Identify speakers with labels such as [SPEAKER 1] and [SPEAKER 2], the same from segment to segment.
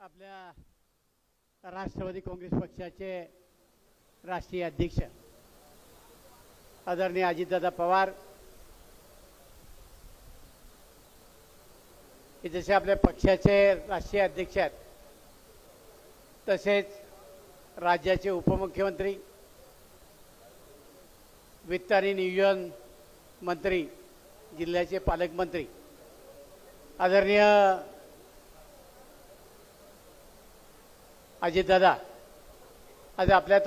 [SPEAKER 1] आपल्या राष्ट्रवादी काँग्रेस पक्षाचे राष्ट्रीय अध्यक्ष आदरणीय अजितदादा पवार हे जसे आपल्या पक्षाचे राष्ट्रीय अध्यक्ष आहेत तसेच राज्याचे उपमुख्यमंत्री वित्त आणि नियोजन मंत्री जिल्ह्याचे पालकमंत्री आदरणीय अजितदादा आज आपल्या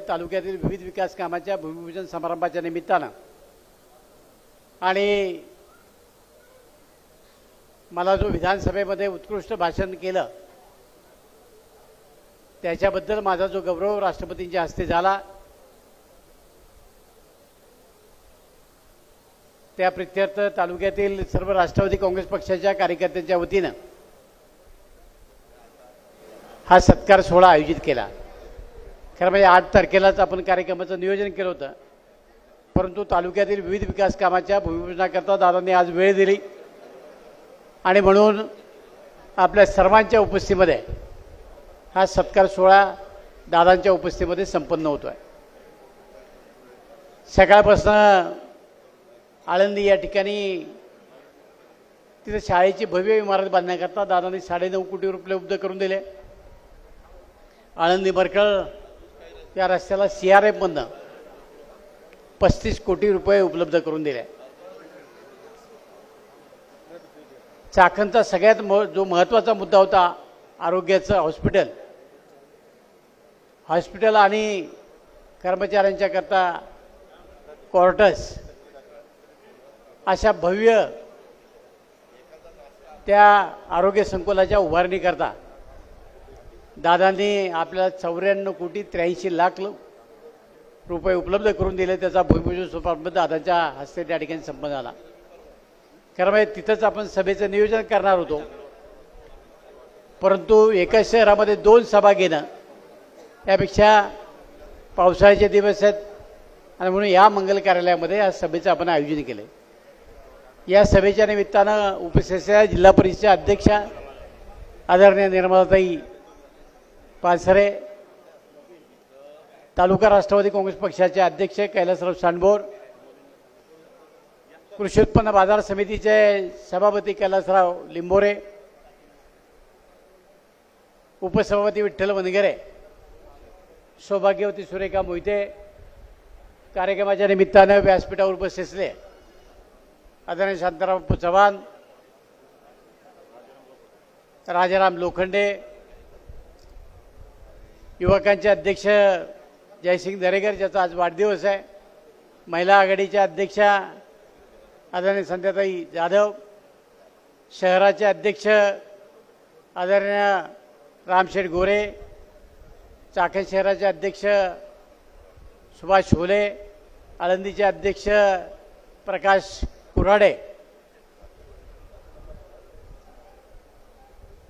[SPEAKER 1] तालुक्यातील विविध विकास कामाच्या भूमिपूजन समारंभाच्या निमित्तानं आणि मला जो विधानसभेमध्ये उत्कृष्ट भाषण केलं त्याच्याबद्दल माझा जो गौरव राष्ट्रपतींच्या हस्ते झाला त्या प्रित्यर्थ तालुक्यातील सर्व राष्ट्रवादी काँग्रेस पक्षाच्या कार्यकर्त्यांच्या वतीनं हा सत्कार सोहळा आयोजित केला। खरं म्हणजे 8 तारखेलाच आपण कार्यक्रमाचं नियोजन केलं होतं, परंतु तालुक्यातील विविध विकास कामाच्या भूमिपूजनाकरता दादांनी आज वेळ दिली आणि म्हणून आपल्या सर्वांच्या उपस्थितीमध्ये हा सत्कार सोहळा दादांच्या उपस्थितीमध्ये संपन्न होतोय। सकाळपासून आळंदी या ठिकाणी तिथे शाळेची भव्य इमारत बांधण्याकरता दादांनी 9.5 कोटी रुपये उपलब्ध करून दिले। आळंदी बरकळ या रस्त्याला CRF मधनं 35 कोटी रुपये उपलब्ध करून दिले। चाकणचा सगळ्यात जो महत्त्वाचा मुद्दा होता आरोग्याचं हॉस्पिटल आणि कर्मचाऱ्यांच्या करता क्वार्टर्स अशा भव्य त्या आरोग्य संकुलाच्या उभारणीकरता दादांनी आपल्याला 94 कोटी 83 लाख रुपये उपलब्ध करून दिले। त्याचा भूमिपूजन समारंभ दादांच्या हस्ते त्या ठिकाणी संपन्न झाला। कारण म्हणजे तिथंच आपण सभेचं नियोजन करणार होतो, परंतु एकाच शहरामध्ये 2 सभा घेणं यापेक्षा पावसाळ्याचे दिवस आहेत आणि म्हणून या मंगल कार्यालयामध्ये या सभेचं आपण आयोजन केलं। या सभेच्या निमित्तानं उपस्थित जिल्हा परिषदेच्या अध्यक्षा आदरणीय निर्मलाताई पानसरे, तालुका राष्ट्रवादी काँग्रेस पक्षाचे अध्यक्ष कैलासराव सांडभोर, कृषी उत्पन्न बाजार समितीचे सभापती कैलासराव लिंबोरे, उपसभापती विठ्ठल वनगरे, सौभाग्यवती सुरेखा मोहिते, कार्यक्रमाच्या निमित्तानं व्यासपीठावर उपस्थित असले आदरणीय शांताराम चव्हाण, राजाराम लोखंडे, युवकांचे अध्यक्ष जयसिंग दरेकर ज्याचा आज वाढदिवस आहे, महिला आघाडीच्या अध्यक्षा आदरणीय संध्याताई जाधव, शहराचे अध्यक्ष आदरणीय रामशेठ गोरे, चाकण शहराचे अध्यक्ष सुभाष छोले, आळंदीचे अध्यक्ष प्रकाश कुऱ्हाडे,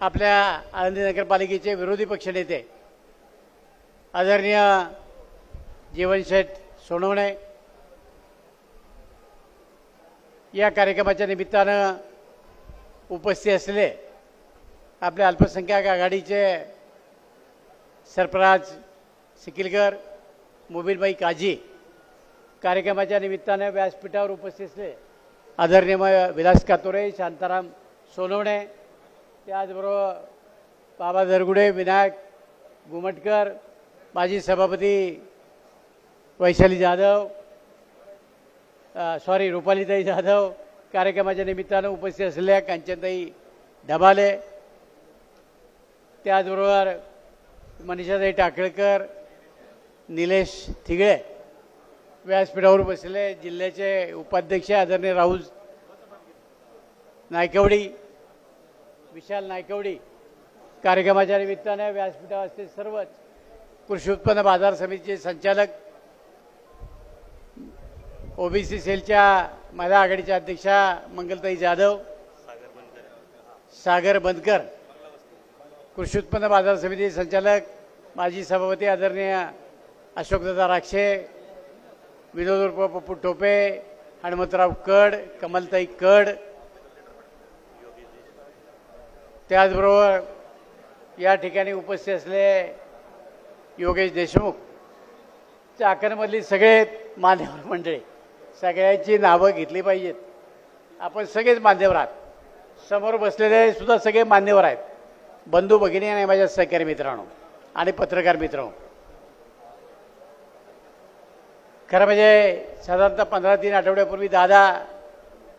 [SPEAKER 1] आपल्या आळंदी नगरपालिकेचे विरोधी पक्षनेते आदरणीय जीवनशेठ सोनवणे, या कार्यक्रमाच्या निमित्तानं उपस्थित असलेले आपल्या अल्पसंख्याक आघाडीचे सरफराज सिकिलकर, मोबिनबाई काजी, कार्यक्रमाच्या निमित्तानं व्यासपीठावर उपस्थित असले आदरणीय विलास कातोरे, शांताराम सोनवणे, त्याचबरोबर बाबा दरगुडे, विनायक गुमटकर, माजी सभापती वैशाली जाधव, रुपालीताई जाधव, कार्यक्रमाच्या निमित्तानं उपस्थित असलेल्या कांचनताई ढबाले, त्याचबरोबर मनीषाताई टाकळकर, निलेश थिगळे, व्यासपीठावर बसलेले जिल्ह्याचे उपाध्यक्ष आदरणीय राहुल नायकवडी, विशाल नायकवडी, कार्यक्रमाच्या निमित्ताने व्यासपीठावर असते सर्वच, कृषी उत्पन्न बाजार समितीचे संचालक, OBC सेलच्या महिला आघाडीच्या अध्यक्षा मंगलताई जाधव, सागर बंदकर, कृषी उत्पन्न बाजार समितीचे संचालक माजी सभापती आदरणीय अशोकदादा राक्षे, विनोद उर्फ पप्पू टोपे, हनुमंतराव कड, कमलताई कड, त्याचबरोबर या ठिकाणी उपस्थित असलेले योगेश देशमुख, चाकणमधली सगळे मान्यवर मंडळी, सगळ्यांची नावं घेतली पाहिजेत. आपण सगळेच मान्यवर आहात. समोर बसलेले सुद्धा सगळे मान्यवर आहेत, बंधू भगिनी आणि माझ्या सहकारी मित्रांनो आणि पत्रकार मित्रांनो. खरं म्हणजे साधारणतः 15-3 आठवड्यापूर्वी दादा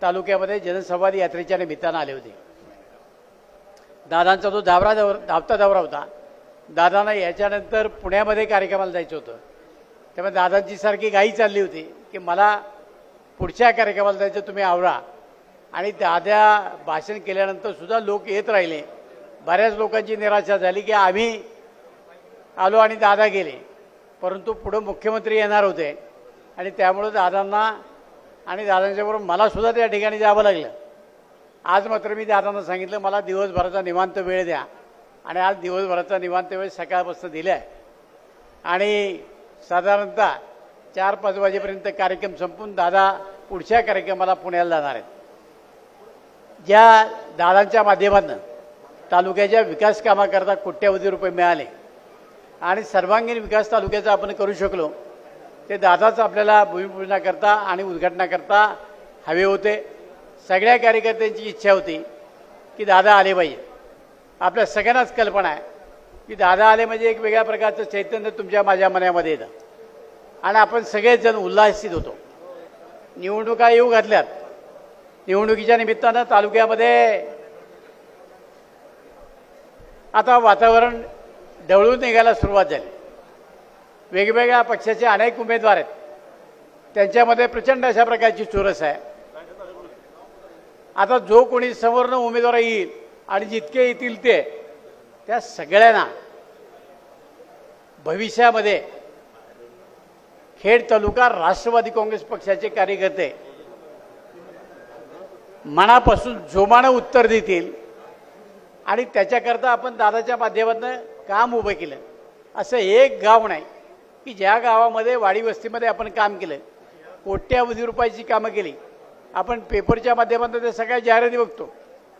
[SPEAKER 1] तालुक्यामध्ये जनसंवाद यात्रेच्या निमित्तानं आले होते. दादांचा तो धावता दौरा होता. दादांना याच्यानंतर पुण्यामध्ये कार्यक्रमाला जायचं होतं. त्यामुळे दादांची सारखी घाई चालली होती की मला पुढच्या कार्यक्रमाला जायचं, तुम्ही आवरा. आणि दादा भाषण केल्यानंतर सुद्धा लोक येत राहिले. बऱ्याच लोकांची निराशा झाली की आम्ही आलो आणि दादा गेले, परंतु पुढं मुख्यमंत्री येणार होते आणि त्यामुळं दादांना आणि दादांच्याबरोबर मला सुद्धा त्या ठिकाणी जावं लागलं. आज मात्र मी दादांना सांगितलं मला दिवसभराचा निवांत वेळ द्या, आणि आज दिवसभराचा निवांत वेळ सकाळपासून दिला आहे. आणि साधारणतः 4-5 वाजेपर्यंत कार्यक्रम संपून दादा पुढच्या कार्यक्रमाला पुण्याला जाणार आहेत. ज्या दादांच्या माध्यमातून तालुक्याच्या विकास कामाकरता कोट्यवधी रुपये मिळाले आणि सर्वांगीण विकास तालुक्याचा आपण करू शकलो, ते दादाच आपल्याला भूमिपूजनाकरता आणि उद्घाटनाकरता हवे होते. सगळ्या कार्यकर्त्यांची इच्छा होती की दादा आले पाहिजे. आपल्या सगळ्यांनाच कल्पना आहे की दादा आले म्हणजे एक वेगळ्या प्रकारचं चैतन्य तुमच्या माझ्या मनामध्ये येतं आणि आपण सगळेच जण उल्हासित होतो. निवडणुका येऊ घातल्यात. निवडणुकीच्या निमित्तानं तालुक्यामध्ये आता वातावरण ढवळून निघायला सुरुवात झाली. वेगवेगळ्या पक्षाचे अनेक उमेदवार आहेत, त्यांच्यामध्ये प्रचंड अशा प्रकारची चुरस आहे. आता जो कोणी समोरनं उमेदवार येईल आणि जितके येतील ते, त्या सगळ्यांना भविष्यामध्ये खेड तालुका राष्ट्रवादी काँग्रेस पक्षाचे कार्यकर्ते मनापासून जोमानं उत्तर देतील. आणि त्याच्याकरता आपण दादाच्या माध्यमातून काम उभं केलं. असं एक गाव नाही की ज्या गावामध्ये वाडी वस्तीमध्ये आपण काम केलं, कोट्यावधी रुपयाची कामं केली. आपण पेपरच्या माध्यमातून ते सगळ्या जाहिराती बघतो.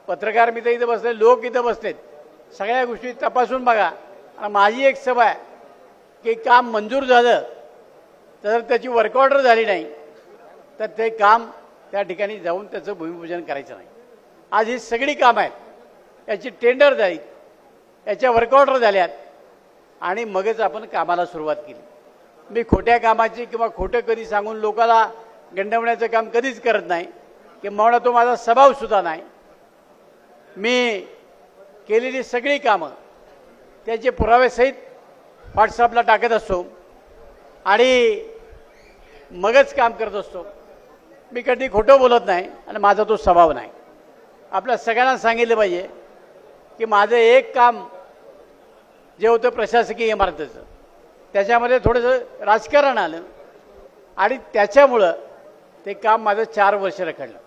[SPEAKER 1] पत्रकार मित्र इथं बसले, लोक इथं बसलेत, सगळ्या गोष्टी तपासून बघा. आणि माझी एक सभा आहे की काम मंजूर झालं तर त्याची वर्क ऑर्डर झाली नाही तर ते काम त्या ठिकाणी जाऊन त्याचं भूमिपूजन करायचं नाही. आज ही सगळी कामं आहेत, याची टेंडर झाली, याच्या वर्क ऑर्डर झाल्यात आणि मगच आपण कामाला सुरुवात केली. मी खोट्या कामाची किंवा खोटं कधी सांगून लोकाला गंडवण्याचं काम कधीच करत नाही, किंवा तो माझा स्वभावसुद्धा नाही. मी केलेली सगळी कामं त्याचे पुरावेसहित व्हॉट्सअपला टाकत असतो आणि मगच काम करत असतो. मी कधी खोटं बोलत नाही आणि माझा तो स्वभाव नाही. आपल्या सगळ्यांना सांगितलं पाहिजे की माझं एक काम जे होतं प्रशासकीय इमारतीचं, त्याच्यामध्ये थोडंसं राजकारण आलं आणि त्याच्यामुळं ते काम माझं 4 वर्ष रखडलं.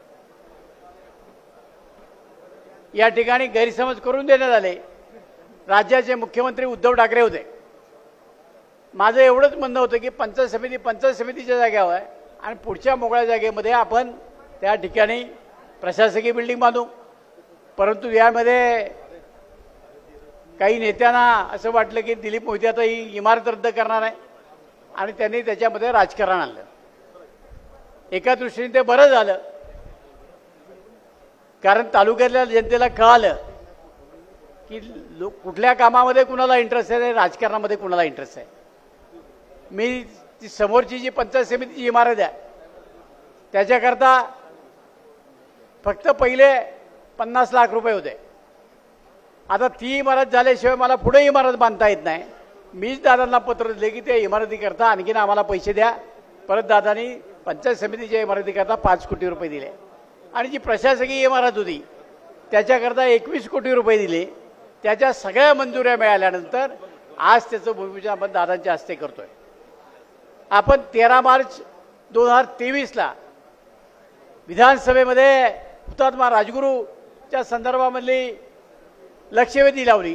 [SPEAKER 1] या ठिकाणी गैरसमज करून देण्यात आले. राज्याचे मुख्यमंत्री उद्धव ठाकरे होते. माझं एवढंच म्हणणं होतं की पंचायत समितीच्या जागेवर आहे आणि पुढच्या मोकळ्या जागेमध्ये आपण त्या ठिकाणी प्रशासकीय बिल्डिंग बांधू. परंतु यामध्ये काही नेत्यांना असं वाटलं की दिलीप मोहिते आता ही इमारत रद्द करणार आहे आणि त्यांनी त्याच्यामध्ये राजकारण आणलं. एका दृष्टीने ते बरं झालं, कारण तालुक्यातल्या जनतेला कळालं की कुठल्या कामामध्ये कुणाला इंटरेस्ट आहे, राजकारणामध्ये कुणाला इंटरेस्ट आहे. मी ती समोरची जी पंचायत समितीची इमारत आहे त्याच्याकरता फक्त पहिले 50 लाख रुपये होते. आता ती इमारत झाल्याशिवाय मला पुढे इमारत बांधता येत नाही. मीच दादांना पत्र दिले की त्या इमारतीकरता आणखीन आम्हाला पैसे द्या. परत दादांनी पंचायत समितीच्या इमारतीकरता 5 कोटी रुपये दिले आणि जी प्रशासकीय इमारत होती त्याच्याकरता 21 कोटी रुपये दिले. त्याच्या सगळ्या मंजुऱ्या मिळाल्यानंतर आज त्याचं भूमिपूजन आपण दादांच्या हस्ते करतोय. आपण 13 मार्च 2023ला विधानसभेमध्ये हुतात्मा राजगुरूच्या संदर्भामधली लक्षवेधी लावली.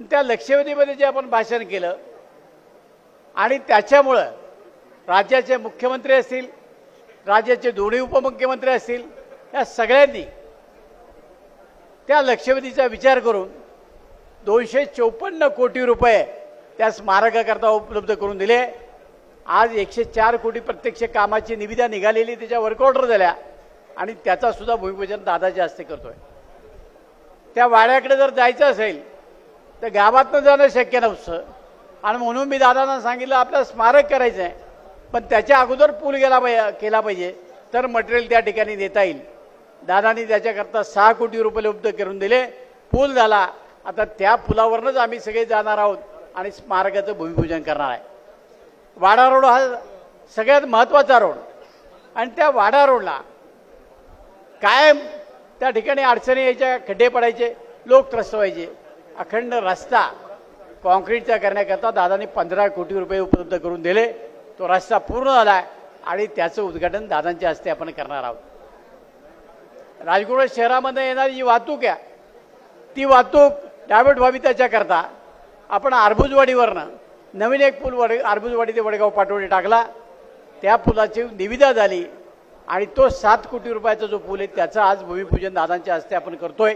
[SPEAKER 1] त्या लक्षवेधीमध्ये जे आपण भाषण केलं आणि त्याच्यामुळं राज्याचे मुख्यमंत्री असतील, राज्याचे दोन्ही उपमुख्यमंत्री असतील, या सगळ्यांनी त्या लक्षवेधीचा विचार करून 254 कोटी रुपये त्या स्मारकाकरता उपलब्ध करून दिले। आज 104 कोटी प्रत्यक्ष कामाची निविदा निघालेली, त्याच्या वर्क ऑर्डर झाल्या आणि त्याचा सुद्धा भूमिपूजन दादाच्या हस्ते करतोय। त्या वाड्याकडे जर जायचं असेल तर गावातनं जाणं शक्य नव्हतं आणि म्हणून मी दादांना सांगितलं आपलं स्मारक करायचं आहे, पण त्याच्या अगोदर पूल केला पाहिजे तर मटेरियल त्या ठिकाणी देता येईल। दादांनी त्याच्याकरता 6 कोटी रुपये उपलब्ध करून दिले, पूल झाला। आता त्या पुलावरनंच आम्ही सगळे जाणार आहोत आणि स्मारकाचं भूमिपूजन करणार आहे। वाडा रोड हा सगळ्यात महत्त्वाचा रोड आणि त्या वाडा रोडला कायम त्या ठिकाणी अडचणी यायच्या, खड्डे पडायचे, लोक त्रस्त व्हायचे। अखंड रस्ता कॉन्क्रीटचा करण्याकरता दादांनी 15 कोटी रुपये उपलब्ध करून दिले। तो रस्ता पूर्ण झाला आहे आणि त्याचं उद्घाटन दादांच्या हस्ते आपण करणार आहोत। राजगुरू शहरामध्ये येणारी जी वाहतूक आहे ती वाहतूक डायव्हर्ट व्हावी त्याच्याकरता आपण अर्बुजवाडीवरनं नवीन एक पूल अर्बुजवाडी ते वडगाव पाटोळी टाकला। त्या पुलाची निविदा झाली आणि तो 7 कोटी रुपयाचा जो पूल आहे त्याचं आज भूमिपूजन दादांच्या हस्ते आपण करतोय।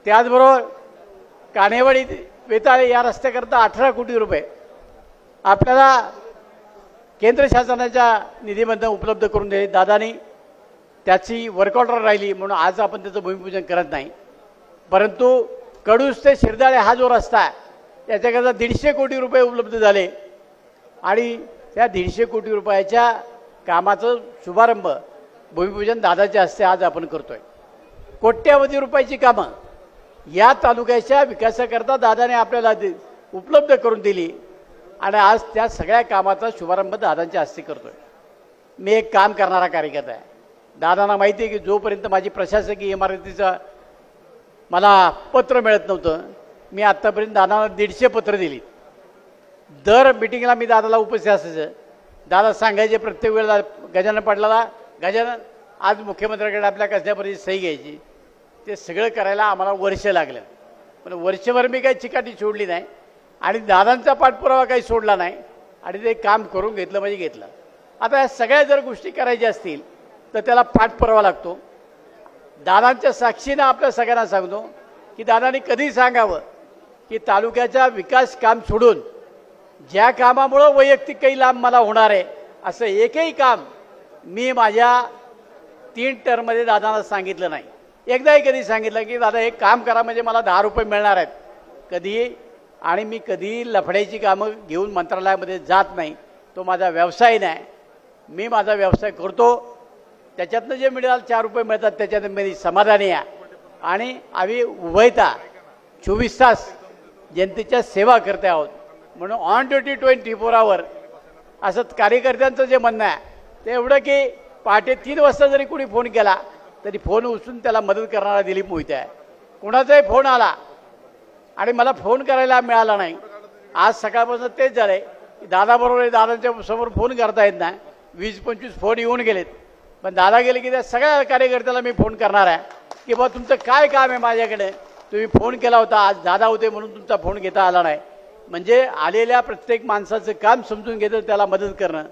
[SPEAKER 1] त्याचबरोबर कान्हेवाडी वेताळे या रस्त्याकरता 18 कोटी रुपये आपल्याला केंद्र शासनाच्या निधीमधून उपलब्ध करून दिले दादांनी। त्याची वर्क ऑर्डर राहिली म्हणून आज आपण त्याचं भूमिपूजन करत नाही, परंतु कडूस ते शिरदाळे हा जो रस्ता आहे त्याच्याकरता 150 कोटी रुपये उपलब्ध झाले आणि त्या 150 कोटी रुपयाच्या कामाचं शुभारंभ भूमिपूजन दादाच्या हस्ते आज आपण करतोय। कोट्यावधी रुपयाची कामं या तालुक्याच्या विकासाकरता दादाने आपल्याला उपलब्ध करून दिली आणि आज त्या सगळ्या कामाचा शुभारंभ दादांच्या हस्ते करतोय। मी एक काम करणारा कार्यकर्ता आहे। दादांना माहिती आहे की जोपर्यंत माझी प्रशासकीय इमारतीचं मला पत्र मिळत नव्हतं मी आत्तापर्यंत दादांना 150 पत्र दिली। दर मिटिंगला मी दादाला उपस्थित असायचं। दादा सांगायचे प्रत्येक वेळेला गजानन पाटलाला, गजानन आज मुख्यमंत्र्याकडे आपल्या कसल्यापर्यंत सही घ्यायची। ते सगळं करायला आम्हाला वर्ष लागलं, पण वर्षभर मी काही चिकाटी सोडली नाही आणि दादांचा पाठपुरावा काही सोडला नाही आणि ते काम करून घेतलं म्हणजे घेतलं। आता या सगळ्या जर गोष्टी करायच्या असतील तर त्याला पाठपुरावा लागतो। दादांच्या साक्षीनं आपल्या सगळ्यांना सांगतो की दादांनी कधी सांगावं की तालुक्याचा विकास काम सोडून ज्या कामामुळं वैयक्तिक काही लाभ मला होणार आहे असं एकही काम मी माझ्या 3 टर्ममध्ये दादांना सांगितलं नाही। एकदाही कधी सांगितलं की दादा हे काम करा म्हणजे मला 10 रुपये मिळणार आहेत कधी, आणि मी कधी लफड्याची कामं घेऊन मंत्रालयामध्ये जात नाही। तो माझा व्यवसाय नाही, मी माझा व्यवसाय करतो, त्याच्यातनं जे मिळाल 4 रुपये मिळतात त्याच्यातून मी समाधानी आहे आणि आम्ही उभयता 24 तास जनतेच्या सेवा करते आहोत। म्हणून ऑन ड्युटी 24 आवर असं कार्यकर्त्यांचं जे म्हणणं आहे ते एवढं की पहाटे 3 वाजता जरी कोणी फोन केला तरी फोन उचलून त्याला मदत करणारा दिलीप मोहिते आहे। कोणाचाही फोन आला आणि मला फोन करायला मिळाला नाही, आज सकाळपासून तेच झालं आहे की दादाबरोबर दादांच्या समोर फोन करता येत नाही। 20-25 फोन येऊन गेलेत, पण दादा गेले की त्या सगळ्या कार्यकर्त्याला मी फोन करणार आहे की बा तुमचं काय काम आहे माझ्याकडे, तुम्ही फोन केला होता, आज दादा होते म्हणून तुमचा फोन घेता आला नाही। म्हणजे आलेल्या प्रत्येक माणसाचं काम समजून घेतं, त्याला मदत करणं।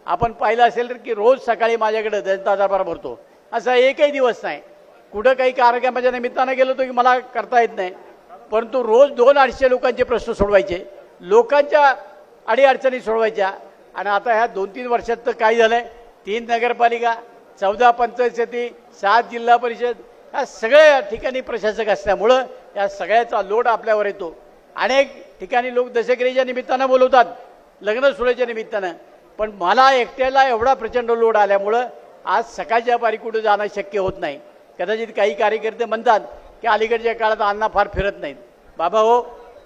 [SPEAKER 1] आपण पाहिलं असेल तर की रोज सकाळी माझ्याकडे जनता दरबार भरतो, असा एकही दिवस नाही कुठं काही कार्यक्रमाच्या निमित्तानं गेलो होतो की मला करता येत नाही, परंतु रोज 200-250 लोकांचे प्रश्न सोडवायचे, लोकांच्या अडीअडचणी सोडवायच्या। आणि आता ह्या 2-3 वर्षात तर काय झालंय, 3 नगरपालिका, 14 पंचायत समिती, 7 जिल्हा परिषद, या सगळ्या ठिकाणी प्रशासक असल्यामुळं या सगळ्याचा लोड आपल्यावर येतो। अनेक ठिकाणी लोक दशकरीच्या निमित्तानं बोलवतात, लग्न सोहळ्याच्या निमित्तानं, पण मला एकट्याला एवढा प्रचंड लोड आल्यामुळं आज सकाळच्या पारी कुठं जाणं शक्य होत नाही। कदाचित काही कार्यकर्ते म्हणतात की अलीकडच्या काळात अण्णा फार फिरत नाहीत। बाबा हो,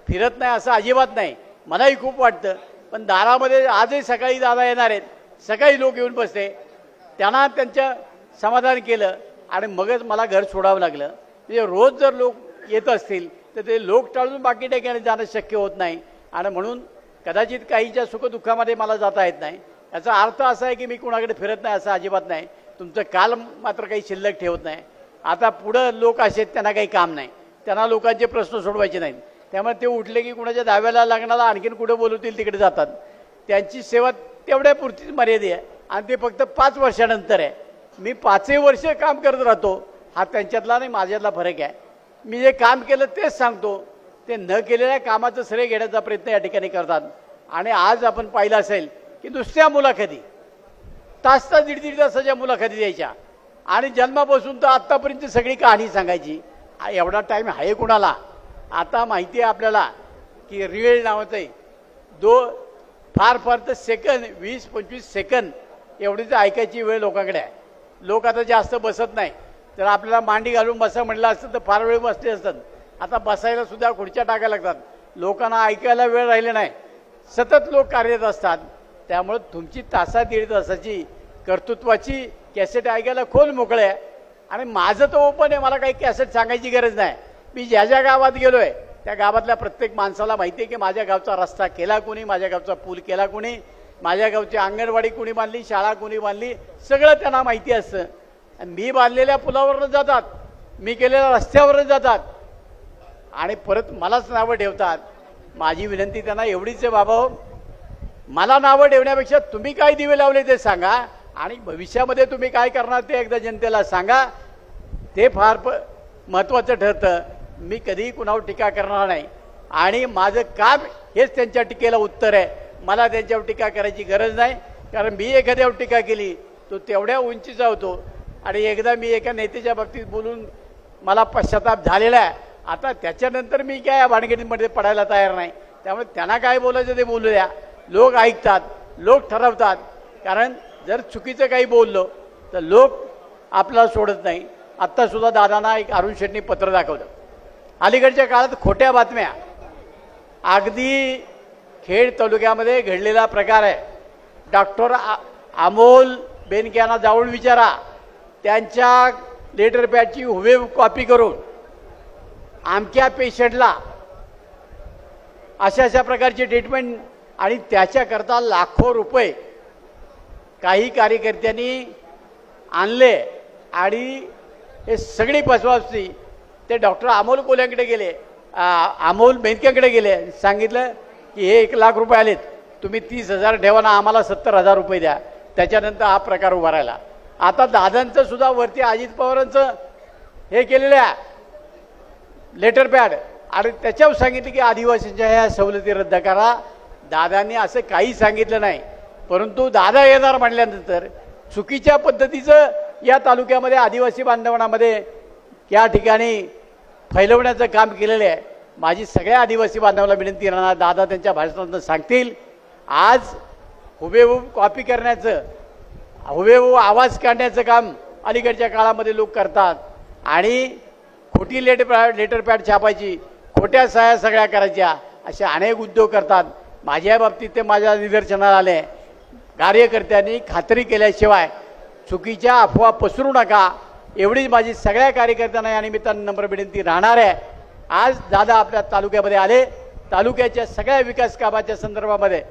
[SPEAKER 1] फिरत नाही असं अजिबात नाही, मलाही खूप वाटतं, पण दारामध्ये आजही सकाळी दादा येणार आहेत, सकाळी लोक येऊन बसते, त्यांना त्यांचं समाधान केलं आणि मगच मला घर सोडावं लागलं। म्हणजे रोज जर लोक येत असतील तर ते लोक टाळून बाकी ठिकाणी जाणं शक्य होत नाही आणि म्हणून कदाचित काहीच्या सुखदुःखामध्ये मला जाता येत नाही। याचा अर्थ असा आहे की मी कुणाकडे फिरत नाही असं अजिबात नाही, तुमचं काल मात्र काही शिल्लक ठेवत नाही। आता पुढं लोक असे त्यांना काही काम नाही, त्यांना लोकांचे प्रश्न सोडवायचे नाहीत, त्यामुळे ते उठले की कुणाच्या दाव्याला लागणारा आणखीन कुठं बोलवतील तिकडे जातात। त्यांची सेवा तेवढ्या पुरतीच मर्यादित आहे आणि ते फक्त 5 वर्षानंतर आहे। मी 5 वर्ष काम करत राहतो, हा त्यांच्यातला नाही माझ्यातला फरक आहे। मी जे काम केलं तेच सांगतो, ते न केलेल्या कामाचं श्रेय घेण्याचा प्रयत्न या ठिकाणी करतात. आणि आज आपण पाहिलं असेल की दुसऱ्या मुलाखती तास तास दीड तासाच्या मुलाखती द्यायच्या आणि जन्मापासून तर आत्तापर्यंत सगळी कहाणी सांगायची. एवढा टाईम आहे कुणाला? आता माहिती आहे आपल्याला की रील नावाचं आहे, फार फार तर सेकंद 20-25 सेकंद एवढीच ऐकायची वेळ लोकांकडे आहे. लोक आता जास्त बसत नाही. तर आपल्याला मांडी घालून बसा म्हटलं असतं तर फार वेळ बसले असतात. आता बसायला सुद्धा खुर्च्या टाकायला लागतात. लोकांना ऐकायला वेळ राहिले नाही. सतत लोक कार्यरत असतात. त्यामुळे तुमची तासा दीड तासाची कर्तृत्वाची कॅसेट ऐकायला खोल मोकळे आहे. आणि माझं तर ओपन आहे, मला काही कॅसेट सांगायची गरज नाही. मी ज्या ज्या गावात गेलो आहे त्या गावातल्या प्रत्येक माणसाला माहिती आहे की माझ्या गावचा रस्ता केला कोणी, माझ्या गावचा पूल केला कोणी, माझ्या गावची अंगणवाडी कोणी बांधली, शाळा कोणी बांधली, सगळं त्यांना माहिती असतं. आणि मी बांधलेल्या पुलावरच जातात, मी केलेल्या रस्त्यावरच जातात आणि परत मलाच नावं ठेवतात. माझी विनंती त्यांना एवढीच आहे, बाबा मला नावं ठेवण्यापेक्षा तुम्ही काय दिवे लावले ते सांगा आणि भविष्यामध्ये तुम्ही काय करणार ते एकदा जनतेला सांगा. ते फार महत्त्वाचं ठरतं. मी कधीही कुणावर टीका करणार नाही आणि माझं काम हेच त्यांच्या टीकेला उत्तर आहे. मला त्यांच्यावर टीका करायची गरज नाही, कारण मी एखाद्यावर टीका केली तो तेवढ्या उंचीचा होतो. आणि एकदा मी एका नेत्याच्या बाबतीत बोलून मला पश्चाताप झालेला आहे. आता त्याच्यानंतर मी काय या भानगडीमध्ये पडायला तयार नाही. त्यामुळे त्यांना काय बोलायचं ते बोलू द्या. लोक ऐकतात, लोक ठरवतात. कारण जर चुकीचं काही बोललो तर लोक आपल्याला सोडत नाही. आत्तासुद्धा दादांना एक अरुण शेटनी पत्र दाखवलं. अलीकडच्या काळात खोट्या बातम्या, अगदी खेड तालुक्यामध्ये घडलेला प्रकार आहे. डॉक्टर अमोल बेनके यांना जाऊन विचारा, त्यांच्या लेटर पॅडची हुबेहूब कॉपी करून आमच्या पेशंटला अशा प्रकारची ट्रीटमेंट आणि त्याच्याकरता लाखो रुपये काही कार्यकर्त्यांनी आणले आणि हे सगळी फसवाफसी ते डॉक्टर अमोल कोल्यांकडे गेले, अमोल बेनकेकडे गेले. सांगितलं की हे 1 लाख रुपये आलेत, तुम्ही 30,000 ठेवा ना, आम्हाला 70,000 रुपये द्या. त्याच्यानंतर हा प्रकार उभा राहिला. आता दादांचं सुद्धा वरती अजित पवारांचं हे केलेलं आहे लेटर पॅड आणि त्याच्यावर सांगितलं की आदिवासींच्या ह्या सवलती रद्द करा. दादांनी असं काही सांगितलं नाही. परंतु दादा येणार म्हटल्यानंतर चुकीच्या पद्धतीचं या तालुक्यामध्ये आदिवासी बांधवांमध्ये या ठिकाणी फैलवण्याचं काम केलेलं आहे. माझी सगळ्या आदिवासी बांधवांना विनंती राहणार, दादा त्यांच्या भाषणातून सांगतील. आज हुबेहूब कॉपी करण्याचं, हुबेहूब आवाज काढण्याचं काम अलीकडच्या काळामध्ये लोक करतात आणि खोटी लेटर पॅड छापायची, खोट्या सह्या सगळ्या करायच्या, असे अनेक उद्योग करतात. माझ्या बाबतीत ते माझ्या निदर्शनाला आले. कार्यकर्त्यांनी खात्री केल्याशिवाय चुकीच्या अफवा पसरू नका, एवढीच माझी सगळ्या कार्यकर्त्यांना या निमित्तानं नम्र विनंती राहणार आहे. आज दादा आपल्या तालुक्यामध्ये आले, तालुक्याच्या सगळ्या विकास कामाच्या संदर्भामध्ये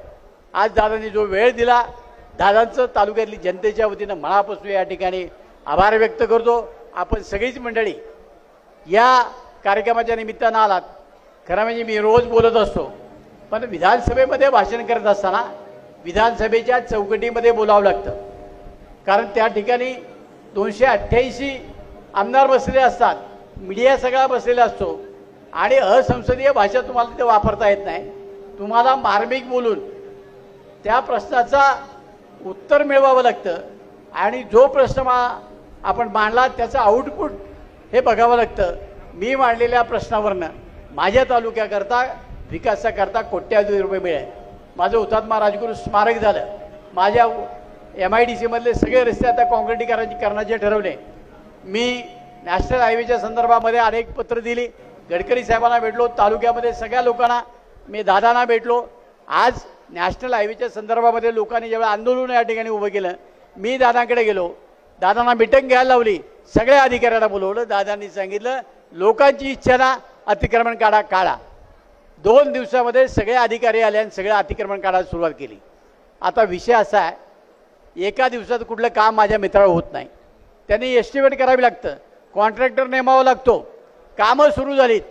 [SPEAKER 1] आज दादांनी जो वेळ दिला, दादांचं तालुक्यातली जनतेच्या वतीनं मनापासून या ठिकाणी आभार व्यक्त करतो. आपण सगळीच मंडळी या कार्यक्रमाच्या निमित्तानं आलात. खरं म्हणजे मी रोज बोलत असतो, पण विधानसभेमध्ये भाषण करत असताना विधानसभेच्या चौकटीमध्ये बोलावं लागतं. कारण त्या ठिकाणी 288 आमदार बसलेले असतात, मीडिया सगळा बसलेला असतो आणि असंसदीय भाषा तुम्हाला तिथे वापरता येत नाही. तुम्हाला मार्मिक बोलून त्या प्रश्नाचा उत्तर मिळवावं लागतं आणि जो प्रश्न आपण मांडला त्याचं आउटपुट हे बघावं लागतं. मी मांडलेल्या प्रश्नावरनं माझ्या तालुक्याकरता विकासाकरता कोट्यावधी रुपये मिळाले. माझं हुतात्मा राजगुरू स्मारक झालं. माझ्या MIDC मधले सगळे रस्ते आता काँक्रिटीकरणाचे ठरवले. मी नॅशनल हायवेच्या संदर्भामध्ये अनेक पत्र दिली. गडकरी साहेबांना भेटलो, तालुक्यामध्ये सगळ्या लोकांना, मी दादांना भेटलो. आज नॅशनल हायवेच्या संदर्भामध्ये लोकांनी जेव्हा आंदोलन या ठिकाणी उभं केलं, मी दादांकडे गेलो, दादांना मीटिंग घ्यायला लावली, सगळ्या अधिकाऱ्यांना बोलवलं. दादांनी सांगितलं लोकांची इच्छा ना अतिक्रमण काढा. 2 दिवसामध्ये सगळे अधिकारी आले आणि सगळे अतिक्रमण काढायला सुरुवात केली. आता विषय असा आहे, एका दिवसात कुठलं काम माझ्या मित्राला होत नाही. त्यांनी एस्टिमेट करावी लागतं, कॉन्ट्रॅक्टर नेमावा लागतो. कामं सुरू झालीत,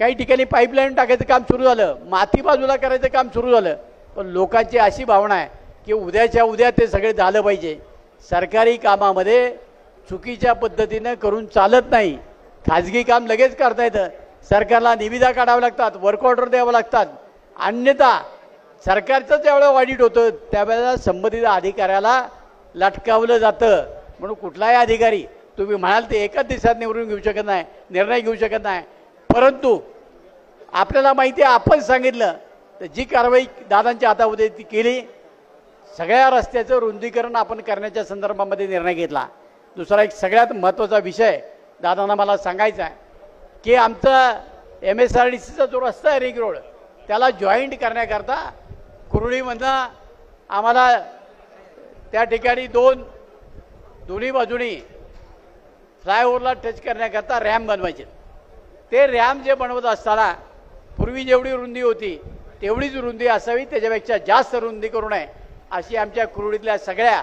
[SPEAKER 1] काही ठिकाणी पाईपलाईन टाकायचं काम सुरू झालं, माती बाजूला करायचं काम सुरू झालं. पण लोकांची अशी भावना आहे की उद्याच्या उद्या ते सगळे झालं पाहिजे. सरकारी कामामध्ये चुकीच्या पद्धतीनं करून चालत नाही. खाजगी काम लगेच करता येतं, सरकारला निविदा काढाव्या लागतात, वर्क ऑर्डर द्यावं लागतात. अन्यथा सरकारचं ज्यावेळेला ऑडिट होतं त्यावेळेला संबंधित अधिकाऱ्याला लटकावलं जातं. म्हणून कुठलाही अधिकारी तुम्ही म्हणाल ते एकाच दिवसात निवडून घेऊ शकत नाही, निर्णय घेऊ शकत नाही. परंतु आपल्याला माहिती आहे, आपण सांगितलं तर जी कारवाई दादांच्या हातामध्ये ती केली. सगळ्या रस्त्याचं रुंदीकरण आपण करण्याच्या संदर्भामध्ये निर्णय घेतला. दुसरा एक सगळ्यात महत्त्वाचा विषय दादांना मला सांगायचा आहे की आमचा MSRDCचा जो रस्ता आहे रिंग रोड त्याला जॉईंट करण्याकरता कुरुळीमधनं आम्हाला त्या ठिकाणी दोन्ही बाजूनी फ्लायओव्हरला टच करण्याकरता रॅम्प बनवायचे. ते रॅम्प जे बनवत असताना पूर्वी जेवढी रुंदी होती तेवढीच रुंदी असावी, त्याच्यापेक्षा जास्त रुंदी करू नये अशी आमच्या कुरुळीतल्या सगळ्या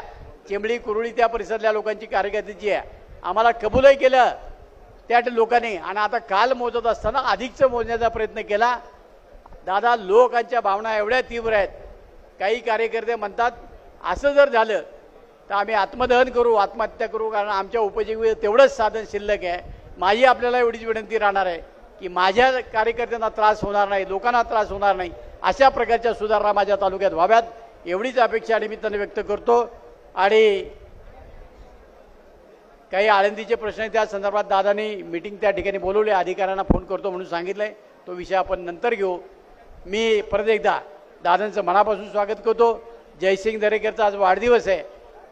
[SPEAKER 1] चिंबळी कुरुळी त्या परिसरातल्या लोकांची कार्यकर्त्याची आहे. आम्हाला कबूलही केलं त्या लोकांनी. आणि आता काल मोजत असताना अधिकचं मोजण्याचा प्रयत्न केला. दादा, लोकांच्या भावना एवढ्या तीव्र आहेत. काही कार्यकर्ते म्हणतात असं जर झालं तर आम्ही आत्मदहन करू, आत्महत्या करू, कारण आमच्या उपजीविकेचं तेवढंच साधन शिल्लक आहे. माझी आपल्याला एवढीच विनंती राहणार आहे की माझ्या कार्यकर्त्यांना त्रास होणार नाही, लोकांना त्रास होणार नाही, अशा प्रकारच्या सुधारणा माझ्या तालुक्यात व्हाव्यात एवढीच अपेक्षा निमित्ताने व्यक्त करतो. आणि काही आळंदीचे प्रश्न आहेत त्या संदर्भात दादांनी मीटिंग त्या ठिकाणी बोलवली, अधिकाऱ्यांना फोन करतो म्हणून सांगितलंय. तो विषय आपण नंतर घेऊ. मी परत एकदा दादांचं मनापासून स्वागत करतो. जयसिंग दरेकरचा आज वाढदिवस आहे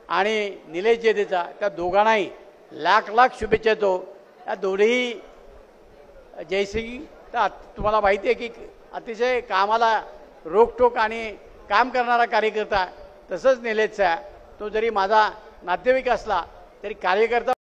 [SPEAKER 1] आणि निलेश जेदेचा, त्या दोघांनाही लाख लाख शुभेच्छा देतो. या दोन्ही जयसिंग तर तुम्हाला माहिती आहे की अतिशय कामाला रोखटोक आणि काम करणारा कार्यकर्ता, तसंच निलेशचा तो जरी माझा नातेवाईक असला तरी कार्यकर्ता